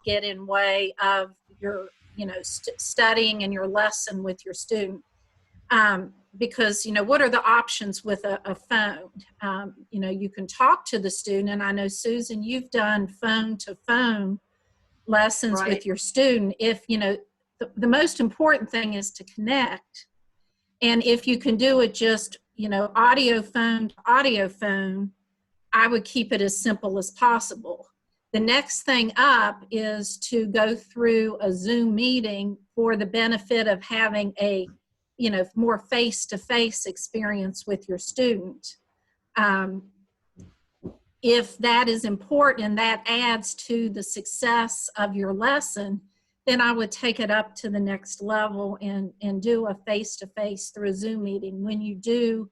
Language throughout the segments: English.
get in way of your, studying and your lesson with your student. Because, what are the options with a phone? You can talk to the student, and I know, Susan, you've done phone-to-phone lessons with your student. If, the most important thing is to connect. And if you can do it just, audio phone to audio phone, I would keep it as simple as possible. The next thing up is to go through a Zoom meeting for the benefit of having a, more face-to-face experience with your student. If that is important and that adds to the success of your lesson, then I would take it up to the next level and do a face-to-face through a Zoom meeting. When you do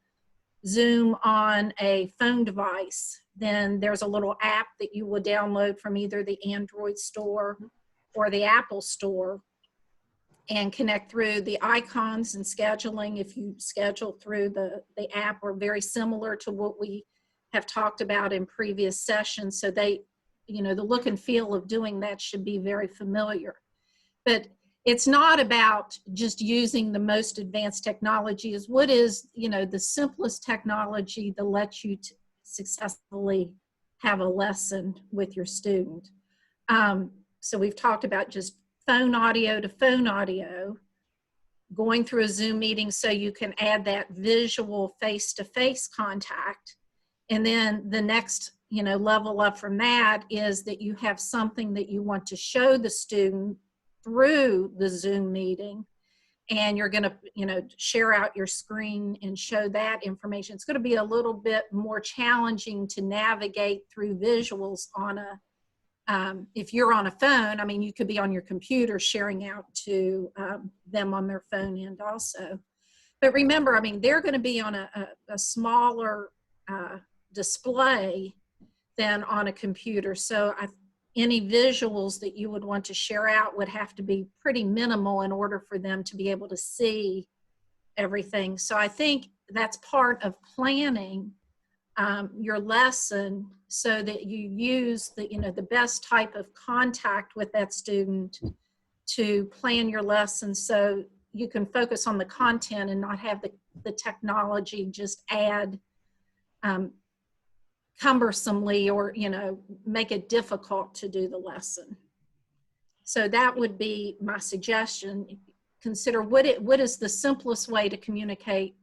Zoom on a phone device, then there's a little app that you will download from either the Android store or the Apple store and connect through the icons and scheduling. If you schedule through the app, are very similar to what we have talked about in previous sessions. So they, the look and feel of doing that should be very familiar. But it's not about just using the most advanced technology. Is what is, the simplest technology that lets you successfully have a lesson with your student. So we've talked about just phone audio to phone audio, going through a Zoom meeting so you can add that visual face-to-face contact. And then the next, level up from that is that you have something that you want to show the student through the Zoom meeting, and you're going to, share out your screen and show that information. It's going to be a little bit more challenging to navigate through visuals on a, if you're on a phone. I mean, you could be on your computer sharing out to them on their phone end also. But remember, I mean, they're going to be on a smaller display than on a computer. So any visuals that you would want to share out would have to be pretty minimal in order for them to be able to see everything. So I think that's part of planning your lesson so that you use the, the best type of contact with that student to plan your lesson so you can focus on the content and not have the technology just add cumbersomely or, make it difficult to do the lesson. So that would be my suggestion. Consider what is the simplest way to communicate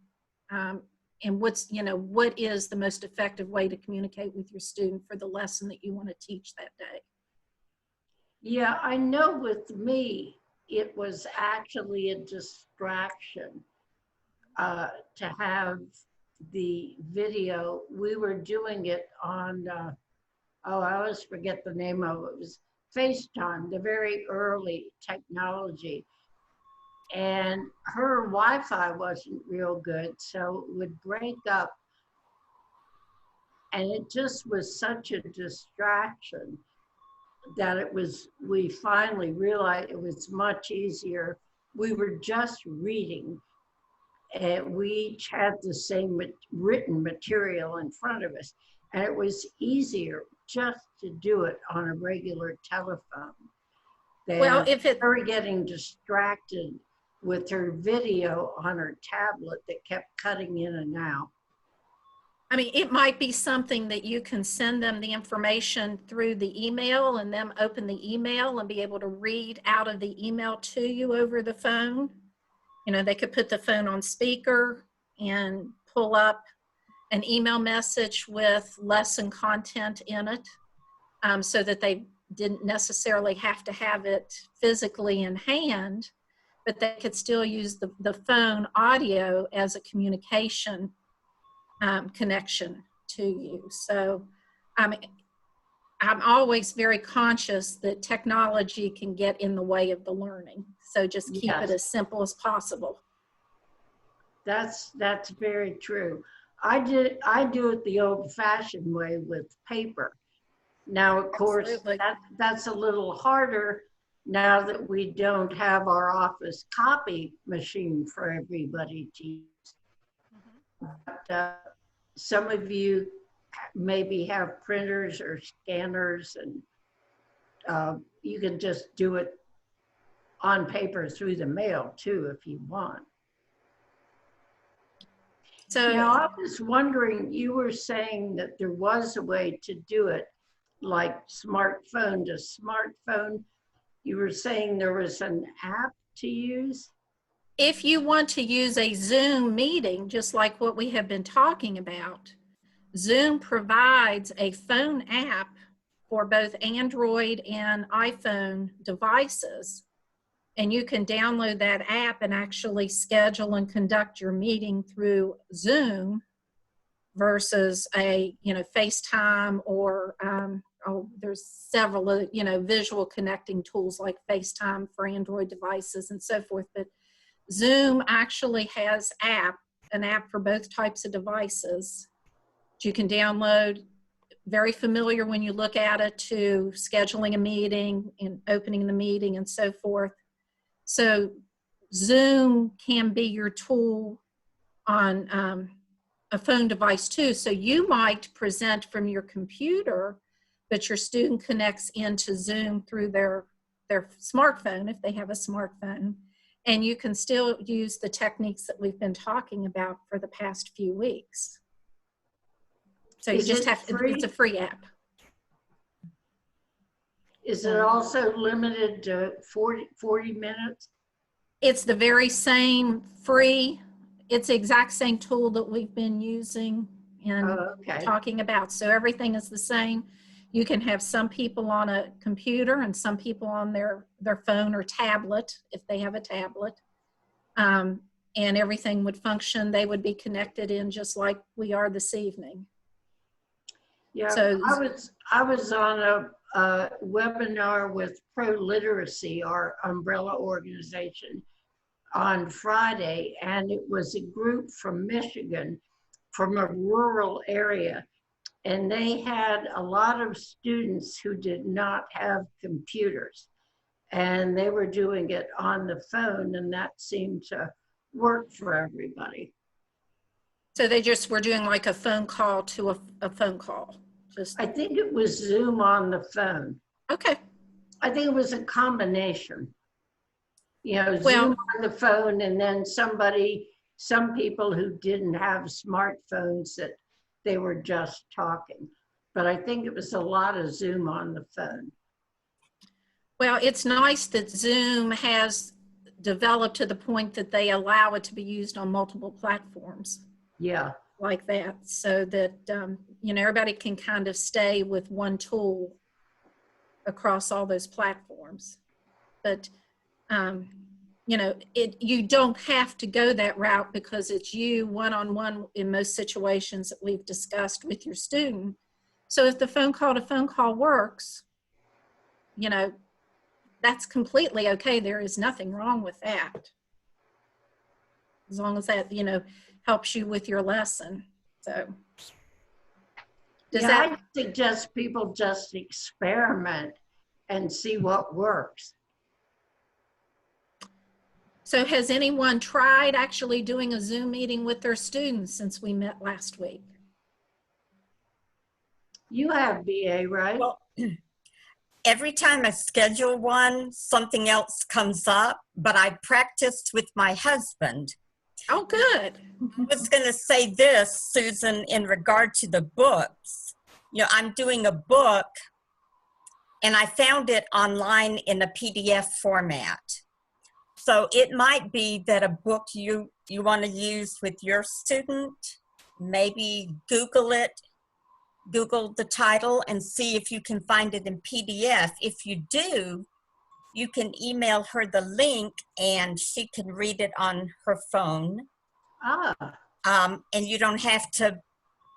and what is the most effective way to communicate with your student for the lesson that you want to teach that day. Yeah, I know with me, it was actually a distraction to have the video. We were doing it on, I always forget the name of it. It was FaceTime, the very early technology. And her Wi-Fi wasn't real good, so it would break up. And it just was such a distraction that we finally realized it was much easier. We were just reading, and we each had the same written material in front of us. And it was easier just to do it on a regular telephone than her getting distracted with her video on her tablet that kept cutting in and out. I mean, it might be something that you can send them the information through the email and them open the email and be able to read out of the email to you over the phone. They could put the phone on speaker and pull up an email message with lesson content in it so that they didn't necessarily have to have it physically in hand, but they could still use the phone audio as a communication connection to you. So I'm always very conscious that technology can get in the way of the learning. So just keep it as simple as possible. That's very true. I do it the old-fashioned way with paper. Now, of course, that's a little harder now that we don't have our office copy machine for everybody to use. But, some of you maybe have printers or scanners, and you can just do it on paper through the mail too, if you want. So Now, I was wondering, you were saying that there was a way to do it, like smartphone to smartphone. You were saying there was an app to use? if you want to use a Zoom meeting, just like what we have been talking about, Zoom provides a phone app for both Android and iPhone devices. And you can download that app and actually schedule and conduct your meeting through Zoom versus a, FaceTime or, there's several, visual connecting tools like FaceTime for Android devices and so forth. But Zoom actually has an app for both types of devices that you can download. Very familiar when you look at it to scheduling a meeting and opening the meeting and so forth. So Zoom can be your tool on a phone device too. So you might present from your computer, but your student connects into Zoom through their smartphone if they have a smartphone. And you can still use the techniques that we've been talking about for the past few weeks. So you just have, it's a free app. Is it also limited to 40 minutes? It's the very same free, it's the exact same tool that we've been using and talking about. So everything is the same. You can have some people on a computer and some people on their phone or tablet, if they have a tablet. And everything would function. They would be connected in just like we are this evening. Yeah, so, I was on a webinar with Pro Literacy, our umbrella organization, on Friday, and it was a group from Michigan, from a rural area, and they had a lot of students who did not have computers, and they were doing it on the phone, and that seemed to work for everybody. So they just were doing like a phone call to a phone call. I think it was Zoom on the phone. Okay. I think it was a combination. Zoom on the phone, and then some people who didn't have smartphones that they were just talking. But I think it was a lot of Zoom on the phone. Well, it's nice that Zoom has developed to the point that they allow it to be used on multiple platforms. Yeah. Like that, so that everybody can kind of stay with one tool across all those platforms. But you don't have to go that route because it's you one-on-one in most situations that we've discussed with your student. So if the phone call to phone call works, that's completely okay. There is nothing wrong with that, as long as that helps you with your lesson. So I suggest people just experiment and see what works. So has anyone tried actually doing a Zoom meeting with their students since we met last week? You have, BA, right? Well, every time I schedule one, something else comes up, but I practiced with my husband. Oh, good. I was going to say this, Susan, in regard to the books. I'm doing a book, and I found it online in a PDF format. So it might be that a book you want to use with your student, maybe Google it, Google the title, and see if you can find it in PDF. If you do, you can email her the link and she can read it on her phone. And you don't have to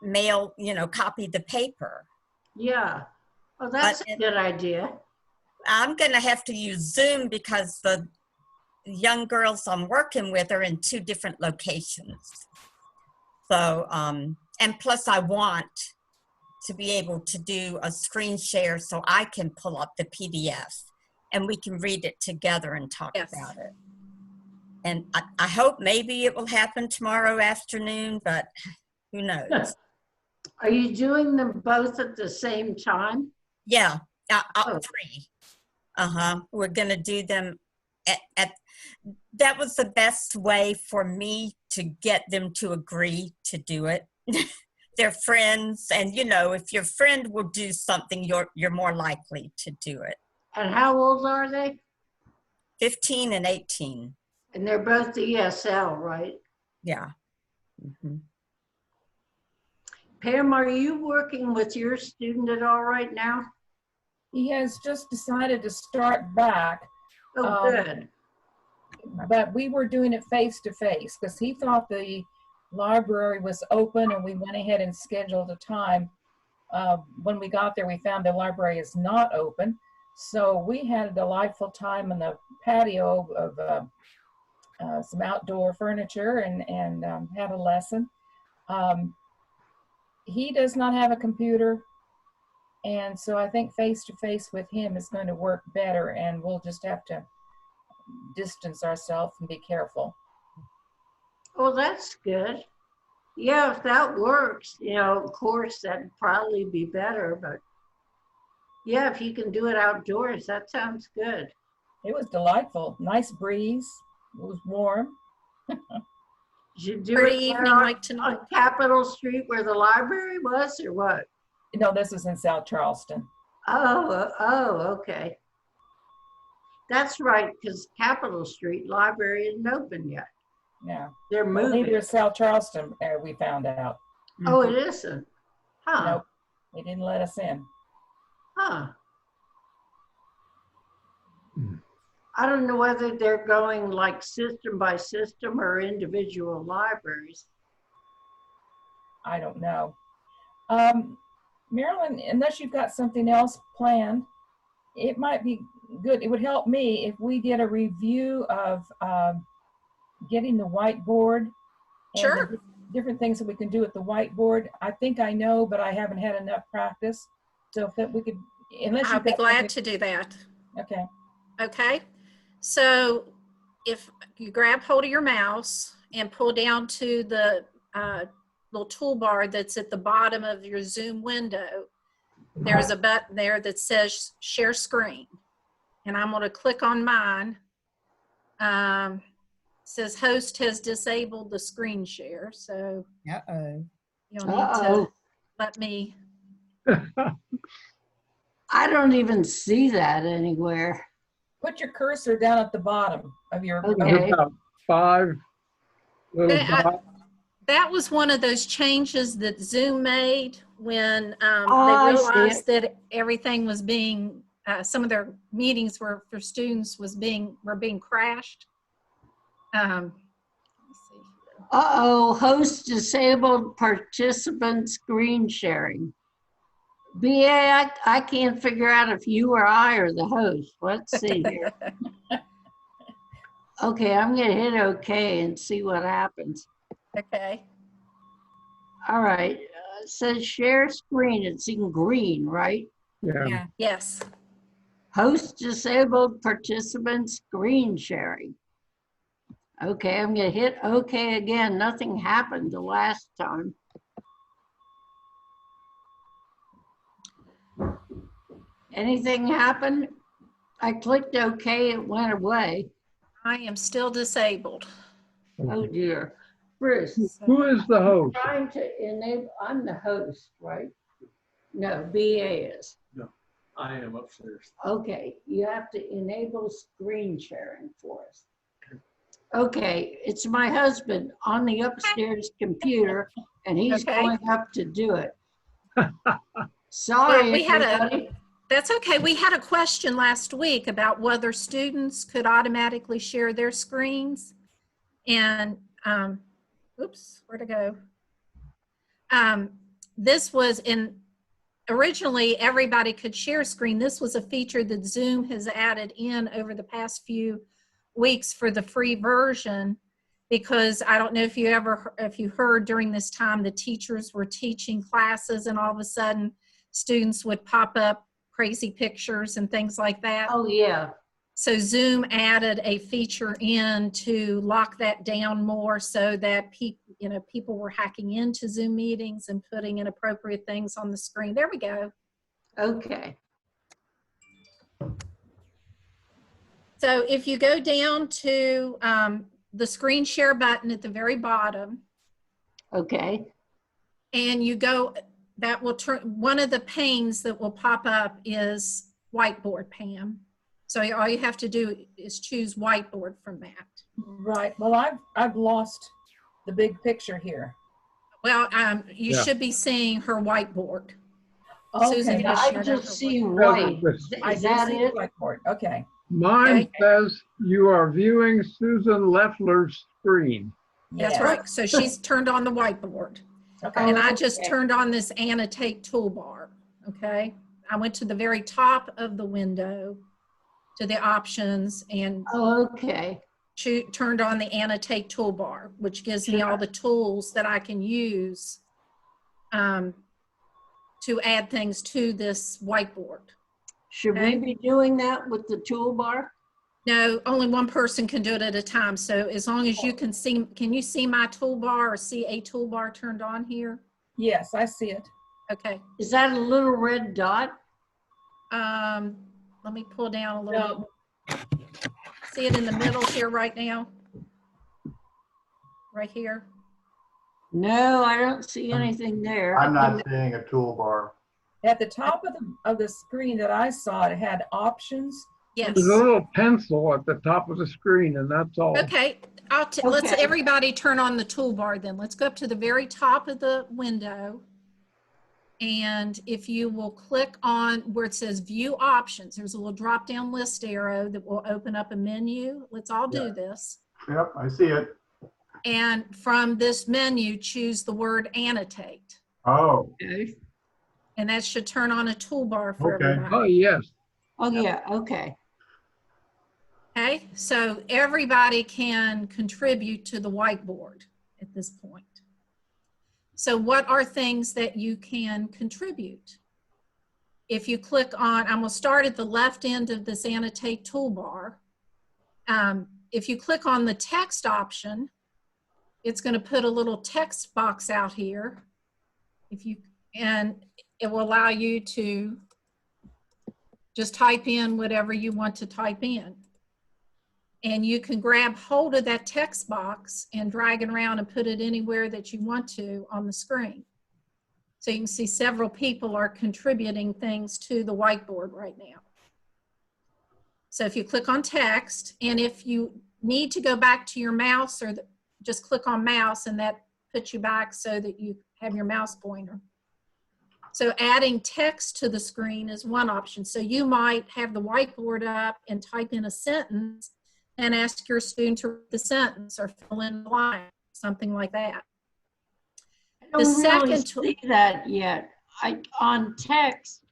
mail, copy the paper. Yeah. Oh, that's a good idea. I'm going to have to use Zoom because the young girls I'm working with are in 2 different locations. So, and plus I want to be able to do a screen share so I can pull up the PDF. And we can read it together and talk about it. And I hope maybe it will happen tomorrow afternoon, but who knows? Are you doing them both at the same time? Yeah, 3. We're going to do them that was the best way for me to get them to agree to do it. They're friends, and you know, if your friend will do something, you're more likely to do it. And how old are they? 15 and 18. And they're both ESL, right? Yeah. Pam, are you working with your student at all right now? He has just decided to start back. Oh, good. But we were doing it face to face because he thought the library was open, and we went ahead and scheduled a time. When we got there, we found the library is not open. So we had a delightful time in the patio of some outdoor furniture and had a lesson. He does not have a computer. And so I think face to face with him is going to work better, and we'll just have to distance ourselves and be careful. Well, that's good. Yeah, if that works, you know, of course, that'd probably be better, but yeah, if you can do it outdoors, that sounds good. It was delightful. Nice breeze. It was warm. Did you do Pretty it evening like tonight. on Capitol Street where the library was, or what? No, this is in South Charleston. Oh, okay. That's right, because Capitol Street Library isn't open yet. Yeah. They're Well, moving. neither is South Charleston, we found out. Oh, it isn't? Huh. Nope. They didn't let us in. Huh. I don't know whether they're going like system by system or individual libraries. I don't know. Marilyn, unless you've got something else planned, it might be good. It would help me if we did a review of getting the whiteboard. And Sure. the different things that we can do with the whiteboard. I think I know, but I haven't had enough practice. So if that we could, unless I'll you've be got glad something- to do that. Okay. Okay. So if you grab hold of your mouse and pull down to the little toolbar that's at the bottom of your Zoom window, there's a button there that says share screen. And I'm going to click on mine. It says host has disabled the screen share. So you'll need to let me. I don't even see that anywhere. Put your cursor down at the bottom of your. Okay. About 5 little dots. That was one of those changes that Zoom made when I they see realized it. that everything was being, some of their meetings were for students were being crashed. Let's see here. Uh-oh, host disabled participant screen sharing. BA, I can't figure out if you or I are the host. Let's see here. Okay, I'm gonna hit okay and see what happens. Okay. All right, it says share screen, it's in green, right? Yeah. Yes. Host disabled participant screen sharing. Okay, I'm gonna hit okay again. Nothing happened the last time. Anything happened? I clicked okay, it went away. I am still disabled. Oh dear. Bruce, Who is the host? trying to enable, I'm the host, right? No, BA is. I am upstairs. Okay, you have to enable screen sharing for us. Okay, it's my husband on the upstairs computer, and he's Okay. going up to do it. Sorry, Well, we had everybody. That's okay. We had a question last week about whether students could automatically share their screens. And, oops, where'd it go? This was originally everybody could share screen. This was a feature that Zoom has added in over the past few weeks for the free version, because I don't know if you heard during this time, the teachers were teaching classes and all of a sudden students would pop up crazy pictures and things like that. Oh, yeah. So Zoom added a feature in to lock that down more so that people were hacking into Zoom meetings and putting inappropriate things on the screen. There we go. Okay. So if you go down to the screen share button at the very bottom, Okay, and you go, that will turn, one of the panes that will pop up is Whiteboard, Pam. So all you have to do is choose Whiteboard from that. Right. Well, I've lost the big picture here. Well, you Yeah. should be seeing her whiteboard. Susan Okay. just I shared out just her see whiteboard. white. I Is do that see it? the whiteboard. Okay. Mine Okay. says you are viewing Susan Leffler's screen. That's Yes. right. So she's turned on the whiteboard. Okay. And I just Okay. turned on this annotate toolbar, okay? I went to the very top of the window to the options and Oh, okay. turned on the annotate toolbar, which gives me all the tools that I can use to add things to this whiteboard. Should we Okay. be doing that with the toolbar? No, only one person can do it at a time. So as long as you can see, can you see my toolbar or see a toolbar turned on here? Yes, I see it. Okay. Is that a little red dot? Let me pull down a little No. bit. See it in the middle here right now? Right here? No, I don't see anything there. I'm not seeing a toolbar. At the top of the screen that I saw, it had options. Yes. There's a little pencil at the top of the screen, and that's all. Okay, let's Okay. everybody turn on the toolbar then. Let's go up to the very top of the window. And if you will click on where it says view options, there's a little drop down list arrow that will open up a menu. Let's all do this. Yep, I see it. And from this menu, choose the word annotate. Oh, Okay. And that should turn on a toolbar for Okay. everybody. Oh, yes. Oh, yeah, okay. Okay, so everybody can contribute to the whiteboard at this point. So what are things that you can contribute? If you click on, I'm gonna start at the left end of this annotate toolbar. If you click on the text option, it's gonna put a little text box out here. And it will allow you to just type in whatever you want to type in. And you can grab hold of that text box and drag it around and put it anywhere that you want to on the screen. So you can see several people are contributing things to the whiteboard right now. So if you click on text, and if you need to go back to your mouse, or just click on mouse, and that puts you back so that you have your mouse pointer. So adding text to the screen is one option. So you might have the whiteboard up and type in a sentence and ask your student to read the sentence or fill in the line, something like that. I don't The really second see that yet. On text,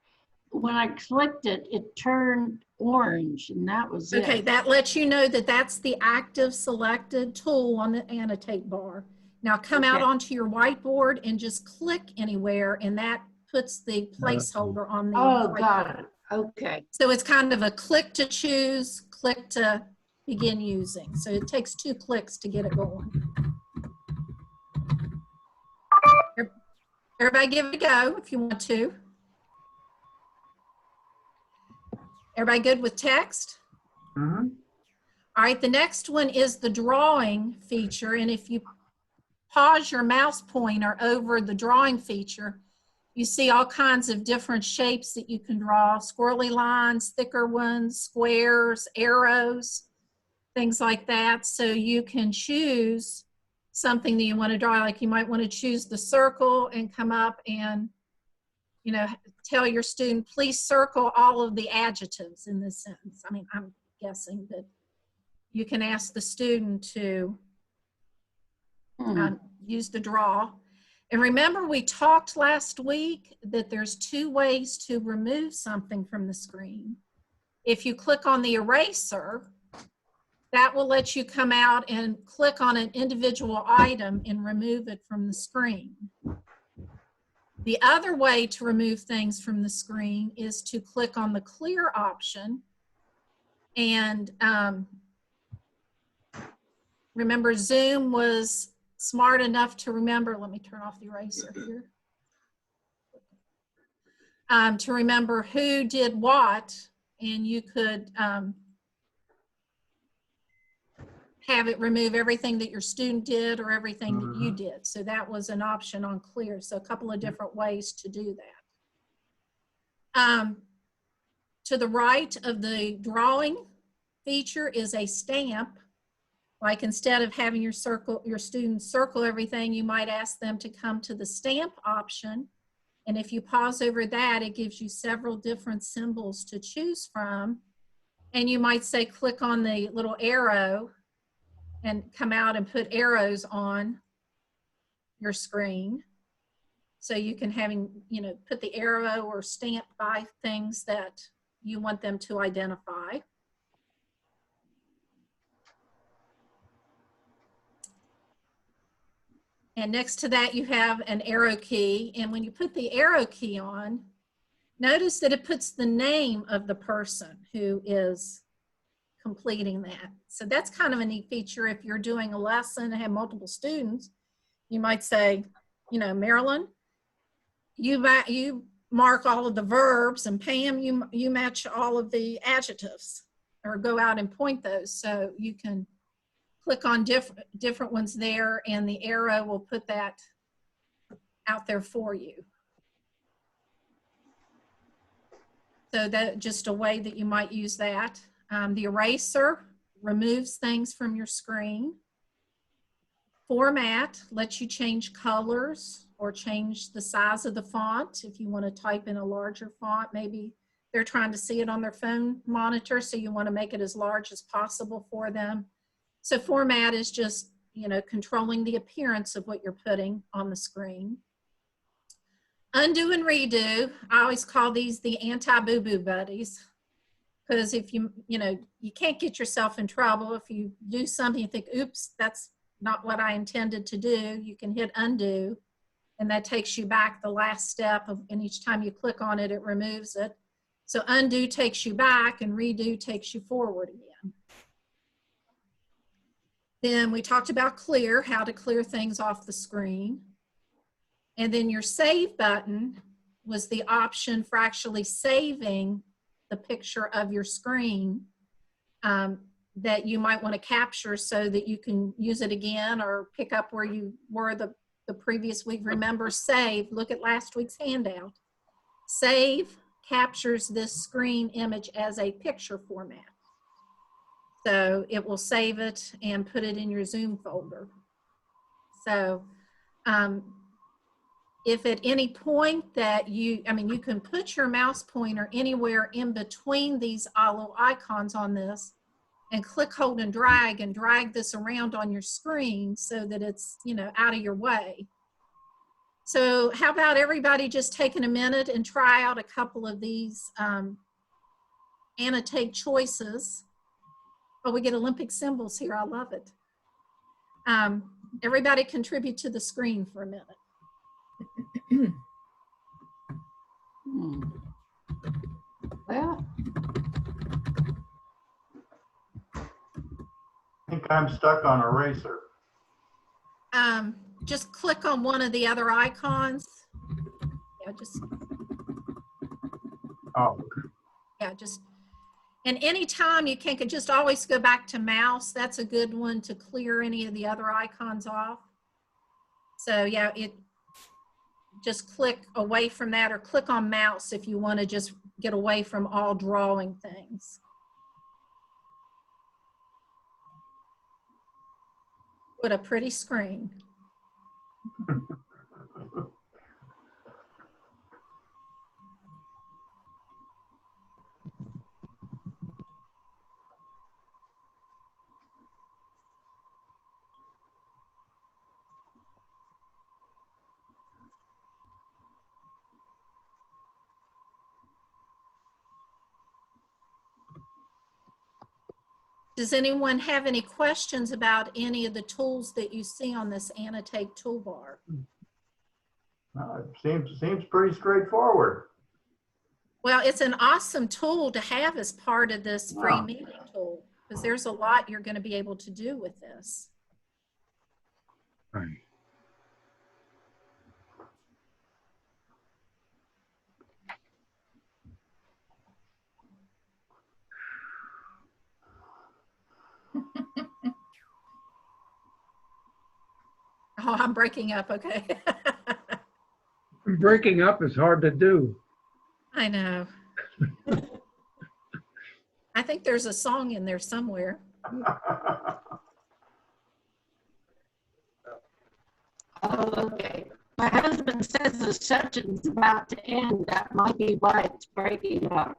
when I clicked it, it turned orange, and that was it. Okay, that lets you know that that's the active selected tool on the annotate bar. Now come out Okay. onto your whiteboard and just click anywhere, and that puts the placeholder on the Oh, whiteboard. got it. Okay. So it's kind of a click to choose, click to begin using. So it takes 2 clicks to get it going. Everybody give it a go if you want to. Everybody good with text? mhm. All right, the next one is the drawing feature. And if you pause your mouse pointer over the drawing feature, you see all kinds of different shapes that you can draw, squirrely lines, thicker ones, squares, arrows, things like that. So you can choose something that you want to draw. Like you might want to choose the circle and come up and, you know, tell your student, please circle all of the adjectives in this sentence. I mean, I'm guessing that you can ask the student to use the draw. And remember, we talked last week that there's 2 ways to remove something from the screen. If you click on the eraser, that will let you come out and click on an individual item and remove it from the screen. The other way to remove things from the screen is to click on the clear option. And remember, Zoom was smart enough to remember, let me turn off the eraser here, to remember who did what, and you could have it remove everything that your student did or everything that you did. So that was an option on Clear. So a couple of different ways to do that. To the right of the drawing feature is a stamp. Like instead of having your students circle everything, you might ask them to come to the stamp option. And if you pause over that, it gives you several different symbols to choose from. And you might say, click on the little arrow and come out and put arrows on your screen. So you can put the arrow or stamp by things that you want them to identify. And next to that, you have an arrow key. And when you put the arrow key on, notice that it puts the name of the person who is completing that. So that's kind of a neat feature. If you're doing a lesson and have multiple students, you might say, Marilyn, you mark all of the verbs, and Pam, you match all of the adjectives, or go out and point those. So you can click on different ones there, and the arrow will put that out there for you. So that just a way that you might use that. The eraser removes things from your screen. Format lets you change colors or change the size of the font. If you want to type in a larger font, maybe they're trying to see it on their phone monitor, so you want to make it as large as possible for them. So format is just, controlling the appearance of what you're putting on the screen. Undo and redo, I always call these the anti-boo-boo buddies, because if you can't get yourself in trouble if you do something you think, oops, that's not what I intended to do. You can hit undo, and that takes you back the last step and each time you click on it, it removes it. So undo takes you back and redo takes you forward again. Then we talked about clear, how to clear things off the screen. And then your save button was the option for actually saving the picture of your screen that you might want to capture so that you can use it again or pick up where you were the previous week. Remember, save, look at last week's handout. Save captures this screen image as a picture format. So it will save it and put it in your Zoom folder. So if at any point that you can put your mouse pointer anywhere in between these little icons on this and click, hold, and drag this around on your screen so that it's, out of your way. So how about everybody just taking a minute and try out a couple of these annotate choices. Oh, we get Olympic symbols here. I love it. Everybody contribute to the screen for a minute. Well, I think I'm stuck on eraser. Just click on one of the other icons. Yeah, and anytime you can just always go back to mouse. That's a good one to clear any of the other icons off. So yeah, just click away from that, or click on mouse if you want to just get away from all drawing things. What a pretty screen. Does anyone have any questions about any of the tools that you see on this annotate toolbar? It seems pretty straightforward. Well, it's an awesome tool to have as part of this free meeting tool, because there's a lot you're going to be able to do with this. Right. Oh, I'm breaking up. Okay. Breaking up is hard to do. I know. I think there's a song in there somewhere. Oh, okay. My husband says the session's about to end. That might be why it's breaking up.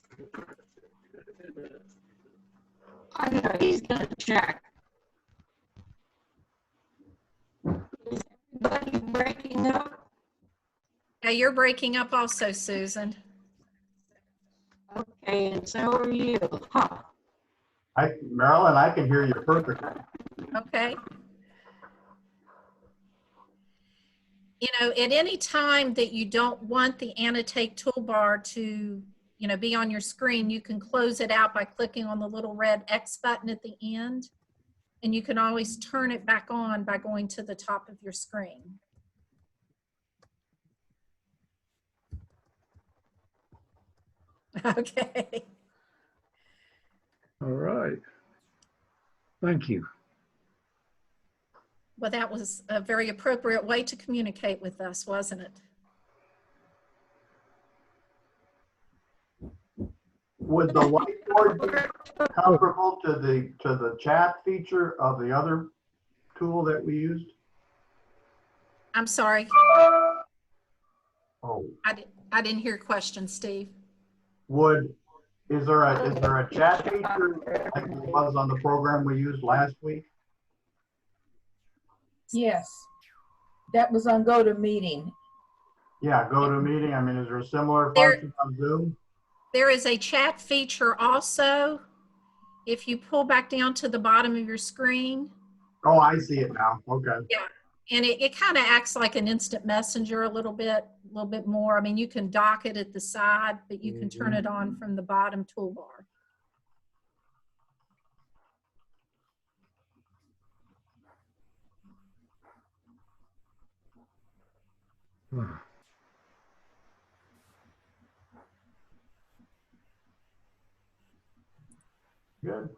Okay. I know he's gonna check. Is everybody breaking up? Yeah, you're breaking up also, Susan. Okay, and so are you. Huh. Marilyn, I can hear you perfectly. Okay. You know, at any time that you don't want the annotate toolbar to, you know, be on your screen, you can close it out by clicking on the little red X button at the end. And you can always turn it back on by going to the top of your screen. Okay. All right. Thank you. Well, that was a very appropriate way to communicate with us, wasn't it? Would the whiteboard be comparable to the chat feature of the other tool that we used? I'm sorry. Oh, I didn't hear your question, Steve. is there a chat feature like there was on the program we used last week? Yes, that was on GoToMeeting. Yeah, GoToMeeting. I mean, is there a similar There- function on Zoom? There is a chat feature also. If you pull back down to the bottom of your screen, Oh, I see it now. Okay. and it kind of acts like an instant messenger a little bit more. I mean, you can dock it at the side, but you can turn it on from the bottom toolbar. Good.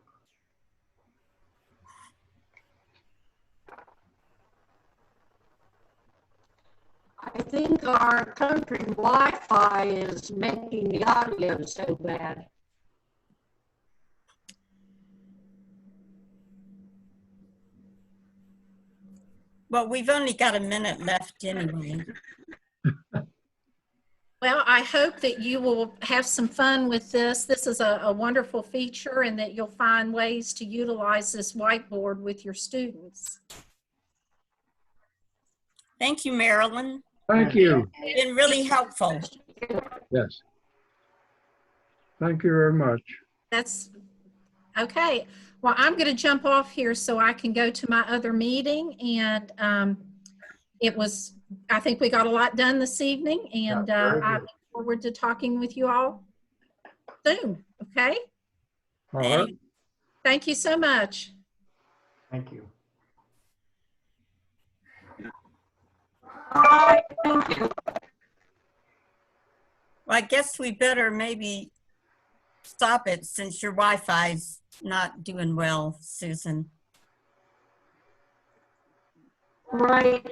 I think our country Wi-Fi is making the audio so bad. Well, we've only got a minute left anyway. Well, I hope that you will have some fun with this. This is a wonderful feature, and that you'll find ways to utilize this whiteboard with your students. Thank you, Marilyn. Thank you. It's been really helpful. Yes. Thank you very much. That's okay. Well, I'm going to jump off here so I can go to my other meeting. And I think we got a lot done this evening, and Yeah, very I good. look forward to talking with you all soon. Okay. All right. Thank you so much. Thank you. All right, thank you. Well, I guess we better maybe stop it since your Wi-Fi's not doing well, Susan. Right.